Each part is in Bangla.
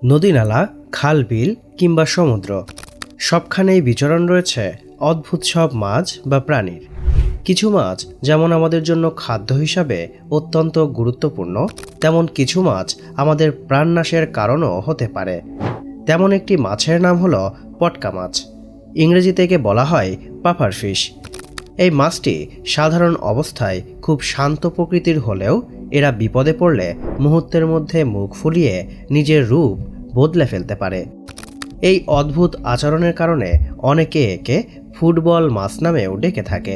নদী-নালা, খাল-বিল কিংবা সমুদ্র সবখানেই বিচরণ রয়েছে অদ্ভুত সব মাছ বা প্রাণীর। কিছু মাছ যেমন আমাদের জন্য খাদ্য হিসাবে অত্যন্ত গুরুত্বপূর্ণ, তেমন কিছু মাছ আমাদের প্রাণনাশের কারণও হতে পারে। তেমন একটি মাছের নাম হলো পটকা মাছ। ইংরেজি থেকে বলা হয় পাফার ফিশ। এই মাছটি সাধারণ অবস্থায় খুব শান্ত প্রকৃতির হলেও এরা বিপদে পড়লে মুহূর্তের মধ্যে মুখ ফুলিয়ে নিজের রূপ বদলে ফেলতে পারে। এই অদ্ভুত আচরণের কারণে অনেকে একে ফুটবল মাছ নামেও ডেকে থাকে।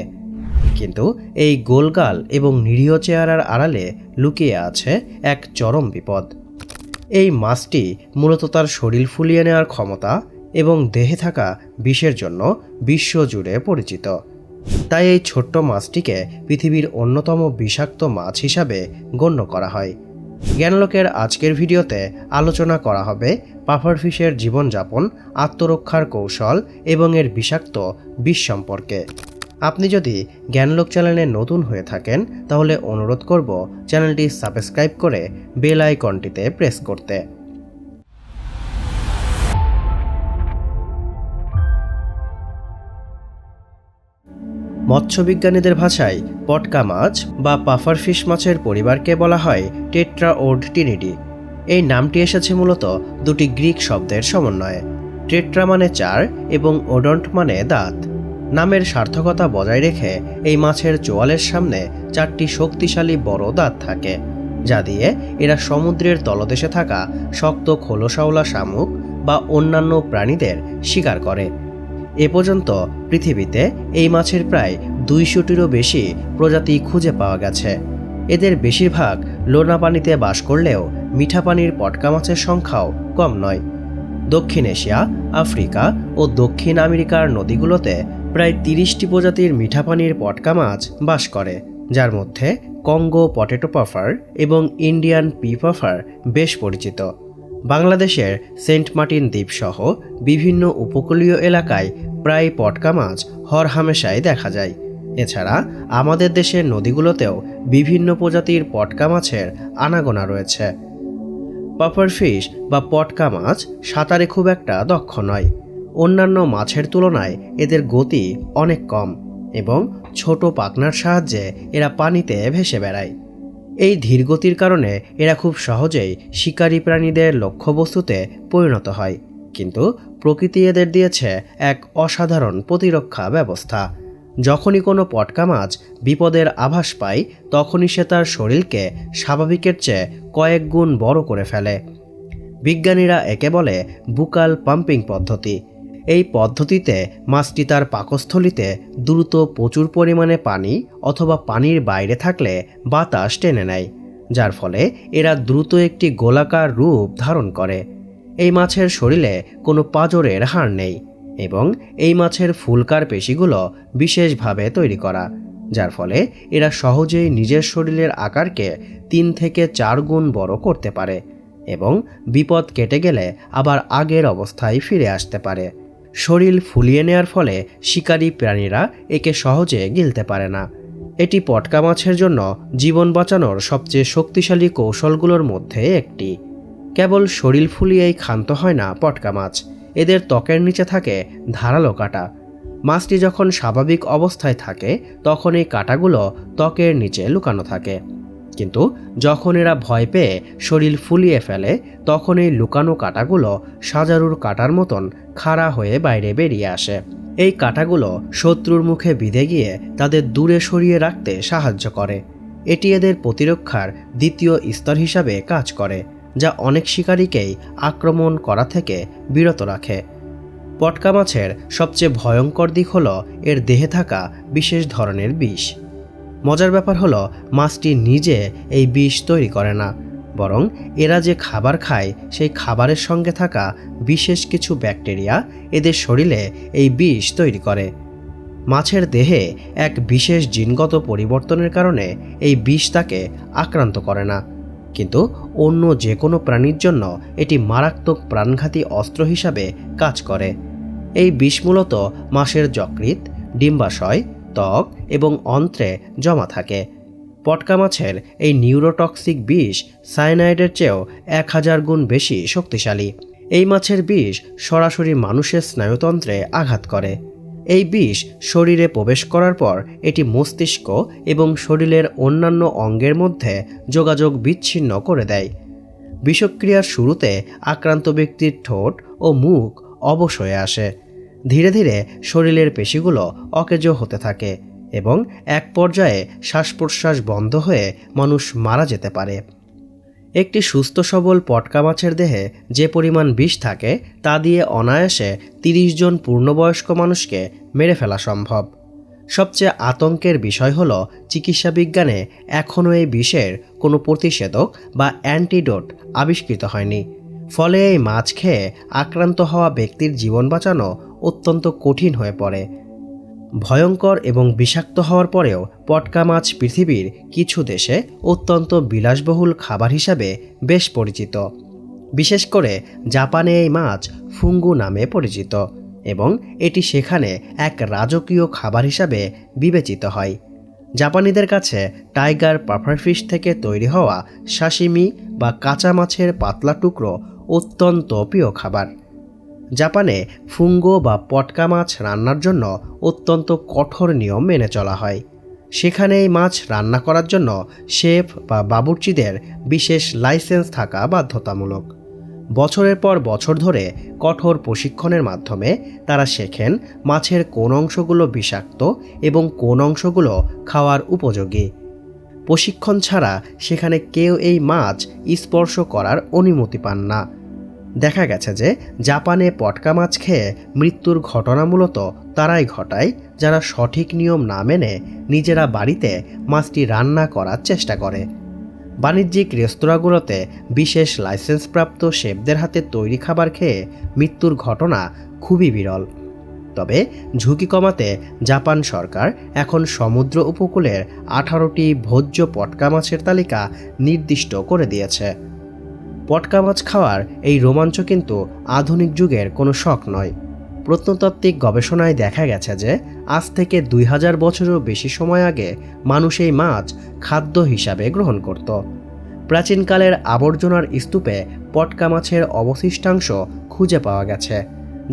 কিন্তু এই গোলগাল এবং নিরীহ চেহারার আড়ালে লুকিয়ে আছে এক চরম বিপদ। এই মাছটি মূলত তার শরীর ফুলিয়ে নেওয়ার ক্ষমতা এবং দেহে থাকা বিষের জন্য বিশ্বজুড়ে পরিচিত। তাই এই ছোট্ট মাছটিকে পৃথিবীর অন্যতম বিষাক্ত মাছ হিসাবে গণ্য করা হয়। জ্ঞানলোকের আজকের ভিডিওতে আলোচনা করা হবে পাফার ফিশের জীবনযাপন, আত্মরক্ষার কৌশল এবং এর বিষাক্ত বিষ সম্পর্কে। আপনি যদি জ্ঞানলোক চ্যানেলে নতুন হয়ে থাকেন তাহলে অনুরোধ করব চ্যানেলটি সাবস্ক্রাইব করে বেল আইকনটিতে প্রেস করতে। মৎস্যবিজ্ঞানীদের ভাষায় পটকা মাছ বা পাফার ফিশ মাছের পরিবারকে বলা হয় টেট্রাওডটিনিডি। এই নামটি এসেছে মূলত দুটি গ্রিক শব্দের সমন্বয়ে। টেট্রা মানে 4 এবং ওডন্ট মানে দাঁত। নামের সার্থকতা বজায় রেখে এই মাছের চোয়ালের সামনে 4টি শক্তিশালী বড় দাঁত থাকে, যা দিয়ে এরা সমুদ্রের তলদেশে থাকা শক্ত খোলসাওলা শামুক বা অন্যান্য প্রাণীদের শিকার করে। এ পর্যন্ত পৃথিবীতে এই মাছের প্রায় 200টিরও বেশি প্রজাতি খুঁজে পাওয়া গেছে। এদের বেশিরভাগ লোনা পানিতে বাস করলেও মিঠা পানির পটকা মাছের সংখ্যাও কম নয়। দক্ষিণ এশিয়া, আফ্রিকা ও দক্ষিণ আমেরিকার নদীগুলোতে প্রায় 30টি প্রজাতির মিঠা পানির পটকা মাছ বাস করে, যার মধ্যে কঙ্গো পটেটো পাফার এবং ইন্ডিয়ান পি পাফার বেশ পরিচিত। বাংলাদেশের সেন্ট মার্টিন দ্বীপসহ বিভিন্ন উপকূলীয় এলাকায় প্রায় পটকা মাছ হরহামেশাই দেখা যায়। এছাড়া আমাদের দেশের নদীগুলোতেও বিভিন্ন প্রজাতির পটকা মাছের আনাগোনা রয়েছে। পাফার ফিশ বা পটকা মাছ সাঁতারে খুব একটা দক্ষ নয়। অন্যান্য মাছের তুলনায় এদের গতি অনেক কম এবং ছোট পাখনার সাহায্যে এরা পানিতে ভেসে বেড়ায়। এই ধীরগতির কারণে এরা খুব সহজেই শিকারী প্রাণীদের লক্ষ্যবস্তুতে পরিণত হয়। কিন্তু প্রকৃতি এদের দিয়েছে এক অসাধারণ প্রতিরক্ষা ব্যবস্থা। যখনই কোনো পটকা মাছ বিপদের আভাস পায় তখনই সে তার শরীরকে স্বাভাবিকের চেয়ে কয়েক গুণ বড় করে ফেলে। বিজ্ঞানীরা একে বলে বুকাল পাম্পিং পদ্ধতি। এই পদ্ধতিতে মাছটি তার পাকস্থলীতে দ্রুত প্রচুর পরিমাণে পানি অথবা পানির বাইরে থাকলে বাতাস টেনে নেয়, যার ফলে এরা দ্রুত একটি গোলাকার রূপ ধারণ করে। এই মাছের শরীরে কোনো পাঁজরের হাড় নেই এবং এই মাছের ফুলকার পেশিগুলো বিশেষভাবে তৈরি করা, যার ফলে এরা সহজেই নিজের শরীরের আকারকে 3 থেকে 4 গুণ বড় করতে পারে এবং বিপদ কেটে গেলে আবার আগের অবস্থায় ফিরে আসতে পারে। শরীর ফুলিয়ে নেওয়ার ফলে শিকারী প্রাণীরা একে সহজে গিলতে পারে না। এটি পটকা মাছের জন্য জীবন বাঁচানোর সবচেয়ে শক্তিশালী কৌশলগুলোর মধ্যে একটি। কেবল শরীর ফুলিয়েই ক্ষান্ত হয় না পটকা মাছ, এদের ত্বকের নিচে থাকে ধারালো কাঁটা। মাছটি যখন স্বাভাবিক অবস্থায় থাকে তখন এই কাঁটাগুলো ত্বকের নিচে লুকানো থাকে, কিন্তু যখন এরা ভয় পেয়ে শরীর ফুলিয়ে ফেলে তখন এই লুকানো কাঁটাগুলো সাজারুর কাঁটার মতন খাড়া হয়ে বাইরে বেরিয়ে আসে। এই কাঁটাগুলো শত্রুর মুখে বিঁধে গিয়ে তাদের দূরে সরিয়ে রাখতে সাহায্য করে। এটি এদের প্রতিরক্ষার দ্বিতীয় স্তর হিসাবে কাজ করে, যা অনেক শিকারীকেই আক্রমণ করা থেকে বিরত রাখে। পটকা মাছের সবচেয়ে ভয়ঙ্কর দিক হলো এর দেহে থাকা বিশেষ ধরনের বিষ। মজার ব্যাপার হলো মাছটি নিজে এই বিষ তৈরি করে না, বরং এরা যে খাবার খায় সেই খাবারের সঙ্গে থাকা বিশেষ কিছু ব্যাকটেরিয়া এদের শরীরে এই বিষ তৈরি করে। মাছের দেহে এক বিশেষ জিনগত পরিবর্তনের কারণে এই বিষ তাকে আক্রান্ত করে না, কিন্তু অন্য যে কোনো প্রাণীর জন্য এটি মারাত্মক প্রাণঘাতী অস্ত্র হিসাবে কাজ করে। এই বিষ মূলত মাছের যকৃৎ, ডিম্বাশয়, ত্বক এবং অন্ত্রে জমা থাকে। পটকা মাছের এই নিউরোটক্সিক বিষ সায়ানাইডের চেয়েও 1000 গুণ বেশি শক্তিশালী। এই মাছের বিষ সরাসরি মানুষের স্নায়ুতন্ত্রে আঘাত করে। এই বিষ শরীরে প্রবেশ করার পর এটি মস্তিষ্ক এবং শরীরের অন্যান্য অঙ্গের মধ্যে যোগাযোগ বিচ্ছিন্ন করে দেয়। বিষক্রিয়ার শুরুতে আক্রান্ত ব্যক্তির ঠোঁট ও মুখ অবশ হয়ে আসে। ধীরে ধীরে শরীরের পেশিগুলো অকেজ হতে থাকে এবং এক পর্যায়ে শ্বাস প্রশ্বাস বন্ধ হয়ে মানুষ মারা যেতে পারে। একটি সুস্থ সবল পটকা মাছের দেহে যে পরিমাণ বিষ থাকে তা দিয়ে অনায়াসে 30 জন পূর্ণবয়স্ক মানুষকে মেরে ফেলা সম্ভব। সবচেয়ে আতঙ্কের বিষয় হলো চিকিৎসা বিজ্ঞানে এখনও এই বিষের কোনো প্রতিষেধক বা অ্যান্টিডোট আবিষ্কৃত হয়নি। ফলে এই মাছ খেয়ে আক্রান্ত হওয়া ব্যক্তির জীবন বাঁচানো অত্যন্ত কঠিন হয়ে পড়ে। ভয়ঙ্কর এবং বিষাক্ত হওয়ার পরেও পটকা মাছ পৃথিবীর কিছু দেশে অত্যন্ত বিলাসবহুল খাবার হিসাবে বেশ পরিচিত। বিশেষ করে জাপানে এই মাছ ফুঙ্গু নামে পরিচিত এবং এটি সেখানে এক রাজকীয় খাবার হিসাবে বিবেচিত হয়। জাপানিদের কাছে টাইগার পাফারফিশ থেকে তৈরি হওয়া সাশিমি বা কাঁচা মাছের পাতলা টুকরো অত্যন্ত প্রিয় খাবার। জাপানে ফুঙ্গো বা পটকা মাছ রান্নার জন্য অত্যন্ত কঠোর নিয়ম মেনে চলা হয়। সেখানে এই মাছ রান্না করার জন্য শেফ বা বাবুর্চিদের বিশেষ লাইসেন্স থাকা বাধ্যতামূলক। বছরের পর বছর ধরে কঠোর প্রশিক্ষণের মাধ্যমে তারা শেখেন মাছের কোন অংশগুলো বিষাক্ত এবং কোন অংশগুলো খাওয়ার উপযোগী। প্রশিক্ষণ ছাড়া সেখানে কেউ এই মাছ স্পর্শ করার অনুমতি পান না। দেখা গেছে যে জাপানে পটকা মাছ খেয়ে মৃত্যুর ঘটনা মূলত তারাই ঘটায় যারা সঠিক নিয়ম না মেনে নিজেরা বাড়িতে মাছটি রান্না করার চেষ্টা করে। বাণিজ্যিক রেস্তোরাঁগুলোতে বিশেষ লাইসেন্সপ্রাপ্ত শেফদের হাতে তৈরি খাবার খেয়ে মৃত্যুর ঘটনা খুবই বিরল। তবে ঝুঁকি কমাতে জাপান সরকার এখন সমুদ্র উপকূলের 18টি ভোজ্য পটকা মাছের তালিকা নির্দিষ্ট করে দিয়েছে। পটকা মাছ খাওয়ার এই রোমাঞ্চ কিন্তু আধুনিক যুগের কোনো শখ নয়। প্রত্নতাত্ত্বিক গবেষণায় দেখা গেছে যে আজ থেকে 2000 বছরেরও বেশি সময় আগে মানুষ এই মাছ খাদ্য হিসাবে গ্রহণ করত। প্রাচীনকালের আবর্জনার স্তূপে পটকা মাছের অবশিষ্টাংশ খুঁজে পাওয়া গেছে,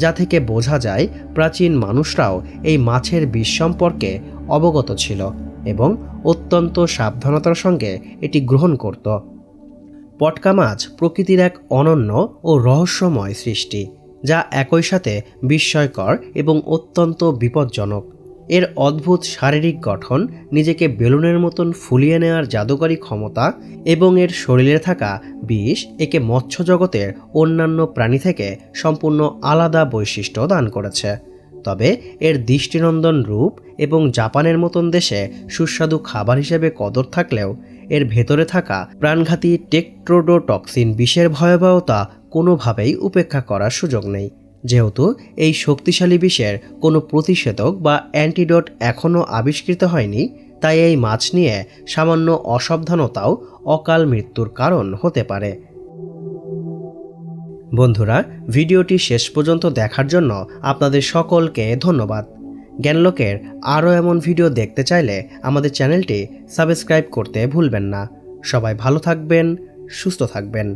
যা থেকে বোঝা যায় প্রাচীন মানুষরাও এই মাছের বিষ সম্পর্কে অবগত ছিল এবং অত্যন্ত সাবধানতার সঙ্গে এটি গ্রহণ করত। পটকা মাছ প্রকৃতির এক অনন্য ও রহস্যময় সৃষ্টি, যা একই সাথে বিস্ময়কর এবং অত্যন্ত বিপজ্জনক। এর অদ্ভুত শারীরিক গঠন, নিজেকে বেলুনের মতন ফুলিয়ে নেওয়ার জাদুকরী ক্ষমতা এবং এর শরীরে থাকা বিষ একে মৎস্য জগতের অন্যান্য প্রাণী থেকে সম্পূর্ণ আলাদা বৈশিষ্ট্য দান করেছে। তবে এর দৃষ্টিনন্দন রূপ এবং জাপানের মতন দেশে সুস্বাদু খাবার হিসেবে কদর থাকলেও এর ভেতরে থাকা প্রাণঘাতী টেট্রোডোটক্সিন বিষের ভয়াবহতা কোনোভাবেই উপেক্ষা করার সুযোগ নেই। যেহেতু এই শক্তিশালী বিষের কোনো প্রতিষেধক বা অ্যান্টিডোট এখনও আবিষ্কৃত হয়নি, তাই এই মাছ নিয়ে সামান্য অসাবধানতাও অকাল মৃত্যুর কারণ হতে পারে। বন্ধুরা, ভিডিওটি শেষ পর্যন্ত দেখার জন্য আপনাদের সকলকে ধন্যবাদ। জ্ঞানলোকের আরও এমন ভিডিও দেখতে চাইলে আমাদের চ্যানেলটি সাবস্ক্রাইব করতে ভুলবেন না। সবাই ভালো থাকবেন, সুস্থ থাকবেন।